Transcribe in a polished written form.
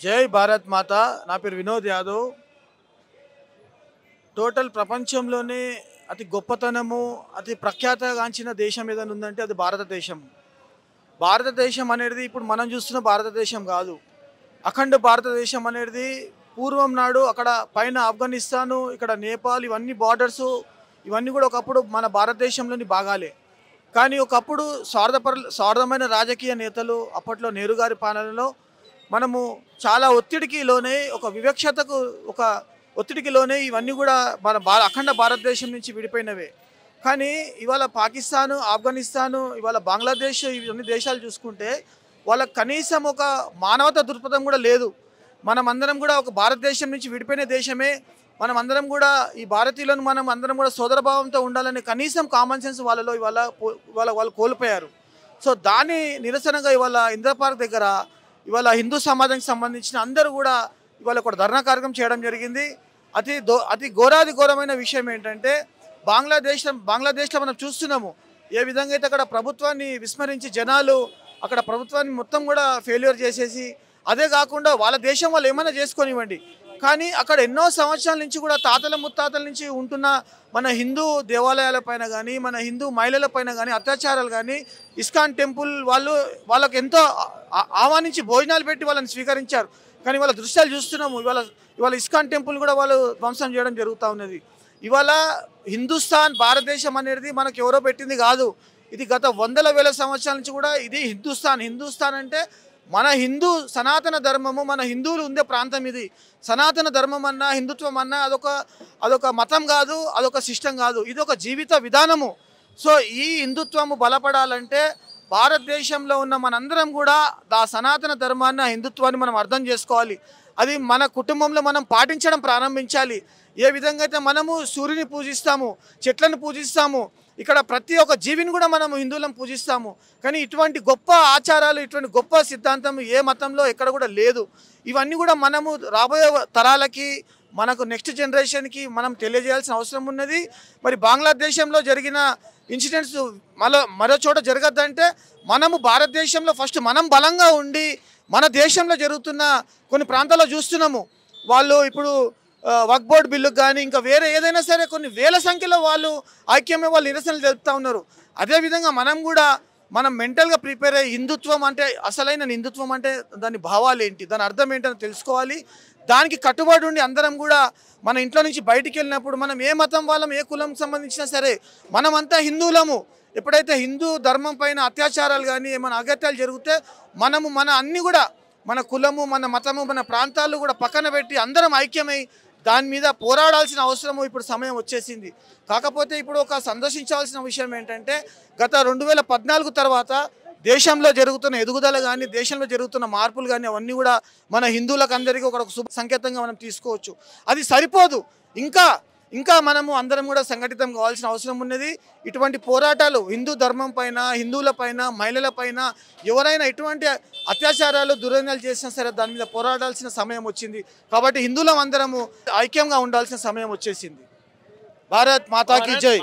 జై భారత్ మాత. నా పేరు వినోద్ యాదవ్. టోటల్ ప్రపంచంలోనే అతి గొప్పతనము, అతి ప్రఖ్యాతగాంచిన దేశం ఏదైనా ఉందంటే అది భారతదేశం. భారతదేశం అనేది ఇప్పుడు మనం చూస్తున్న భారతదేశం కాదు. అఖండ భారతదేశం అనేది పూర్వం నాడు అక్కడ పైన ఆఫ్ఘనిస్తాను, ఇక్కడ నేపాల్, ఇవన్నీ బార్డర్సు, ఇవన్నీ కూడా ఒకప్పుడు మన భారతదేశంలోని భాగాలే. కానీ ఒకప్పుడు స్వార్థమైన రాజకీయ నేతలు అప్పట్లో నెహ్రూ గారి పాలనలో మనము చాలా ఒత్తిడికి లోనే, ఒక వివక్షతకు, ఒక ఒత్తిడికి లోనే ఇవన్నీ కూడా మన అఖండ భారతదేశం నుంచి విడిపోయినవే. కానీ ఇవాళ పాకిస్తాను, ఆఫ్ఘనిస్తాను, ఇవాళ బంగ్లాదేశ్, ఇవన్నీ దేశాలు చూసుకుంటే వాళ్ళకి కనీసం ఒక మానవతా దృక్పథం కూడా లేదు. మనమందరం కూడా ఒక భారతదేశం నుంచి విడిపోయిన దేశమే, మనం అందరం కూడా ఈ భారతీయులను మనం అందరం కూడా సోదరభావంతో ఉండాలనే కనీసం కామన్ సెన్స్ వాళ్ళలో వాళ్ళు కోల్పోయారు. సో దాని నిరసనగా ఇవాళ ఇందిరా పార్క్ దగ్గర ఇవాళ హిందూ సమాజానికి సంబంధించిన అందరూ కూడా ఇవాళ ఒక ధర్నా కార్యక్రమం చేయడం జరిగింది. అతి ఘోరమైన విషయం ఏంటంటే బంగ్లాదేశ్లో మనం చూస్తున్నాము ఏ విధంగా అయితే అక్కడ ప్రభుత్వాన్ని విస్మరించి జనాలు అక్కడ ప్రభుత్వాన్ని మొత్తం కూడా ఫెయిల్యూర్ చేసేసి, అదే కాకుండా వాళ్ళ దేశం వాళ్ళు ఏమైనా చేసుకొనివ్వండి, కానీ అక్కడ ఎన్నో సంవత్సరాల నుంచి కూడా తాతల ముత్తాతల నుంచి ఉంటున్న మన హిందూ దేవాలయాలపైన కానీ, మన హిందూ మహిళలపైన కానీ అత్యాచారాలు కానీ, ఇస్కాన్ టెంపుల్ వాళ్ళకి ఎంతో ఆహ్వానించి భోజనాలు పెట్టి వాళ్ళని స్వీకరించారు. కానీ వాళ్ళ దృశ్యాలు చూస్తున్నాము. ఇవాళ ఇస్కాన్ టెంపుల్ కూడా వాళ్ళు ధ్వంసం చేయడం జరుగుతూ ఉన్నది. ఇవాళ హిందుస్థాన్, భారతదేశం అనేది మనకు ఎవరో పెట్టింది కాదు. ఇది గత వందల వేల సంవత్సరాల నుంచి కూడా ఇది హిందుస్థాన్ అంటే మన హిందూ సనాతన ధర్మము, మన హిందువులు ఉండే ప్రాంతం ఇది. సనాతన ధర్మం అన్నా, హిందుత్వం అన్నా అదొక మతం కాదు, అదొక సిస్టమ్ కాదు, ఇది ఒక జీవిత విధానము. సో ఈ హిందుత్వము బలపడాలంటే భారతదేశంలో ఉన్న మనందరం కూడా ఆ సనాతన ధర్మాన్ని, ఆ హిందుత్వాన్ని మనం అర్థం చేసుకోవాలి. అది మన కుటుంబంలో మనం పాటించడం ప్రారంభించాలి. ఏ విధంగా అయితే మనము సూర్యుని పూజిస్తాము, చెట్లను పూజిస్తాము, ఇక్కడ ప్రతి ఒక్క జీవిని కూడా మనము హిందువులను పూజిస్తాము. కానీ ఇటువంటి గొప్ప ఆచారాలు, ఇటువంటి గొప్ప సిద్ధాంతం ఏ మతంలో ఎక్కడ కూడా లేదు. ఇవన్నీ కూడా మనము రాబోయే తరాలకి, మనకు నెక్స్ట్ జనరేషన్కి మనం తెలియజేయాల్సిన అవసరం ఉన్నది. మరి బంగ్లాదేశంలో జరిగిన ఇన్సిడెంట్స్ మరో చోట జరగద్దంటే మనము భారతదేశంలో ఫస్ట్ మనం బలంగా ఉండి, మన దేశంలో జరుగుతున్న కొన్ని ప్రాంతాల్లో చూస్తున్నాము, వాళ్ళు ఇప్పుడు వక్ఫ్ బోర్డు బిల్లుకు కానీ ఇంకా వేరే ఏదైనా సరే కొన్ని వేల సంఖ్యలో వాళ్ళు నిరసనలు జరుపుతూ ఉన్నారు. అదేవిధంగా మనం మెంటల్గా ప్రిపేర్ అయ్యి హిందుత్వం అంటే, అసలైన హిందుత్వం అంటే దాని భావాలు ఏంటి, దాని అర్థం ఏంటని తెలుసుకోవాలి. దానికి కట్టుబడి ఉండి అందరం కూడా మన ఇంట్లో నుంచి బయటికి వెళ్ళినప్పుడు మనం ఏ మతం వాళ్ళం, ఏ కులం సంబంధించినా సరే మనమంతా హిందువులము. ఎప్పుడైతే హిందూ ధర్మం పైన అత్యాచారాలు కానీ ఏమైనా అగత్యాలు జరిగితే మన అన్నీ కూడా మన కులము, మన మతము, మన ప్రాంతాలు కూడా పక్కన పెట్టి అందరం ఐక్యమై దాని మీద పోరాడాల్సిన అవసరము ఇప్పుడు సమయం వచ్చేసింది. కాకపోతే ఇప్పుడు ఒక సందర్శించాల్సిన విషయం ఏంటంటే గత 2014 తర్వాత దేశంలో జరుగుతున్న ఎదుగుదల కానీ, దేశంలో జరుగుతున్న మార్పులు కానీ అవన్నీ కూడా మన హిందువులకు అందరికీ ఒక శుభ సంకేతంగా మనం తీసుకోవచ్చు. అది సరిపోదు, ఇంకా మనము అందరం కూడా సంఘటితం కావాల్సిన అవసరం ఉన్నది. ఇటువంటి పోరాటాలు హిందూ ధర్మం పైన, హిందువుల పైన, మహిళల పైన ఎవరైనా ఎటువంటి అత్యాచారాలు, దుర్వ్యసనాలు చేసినా సరే దాని మీద పోరాడాల్సిన సమయం వచ్చింది. కాబట్టి హిందువులం అందరము ఐక్యంగా ఉండాల్సిన సమయం వచ్చేసింది. భారత్ మాతాకి జై.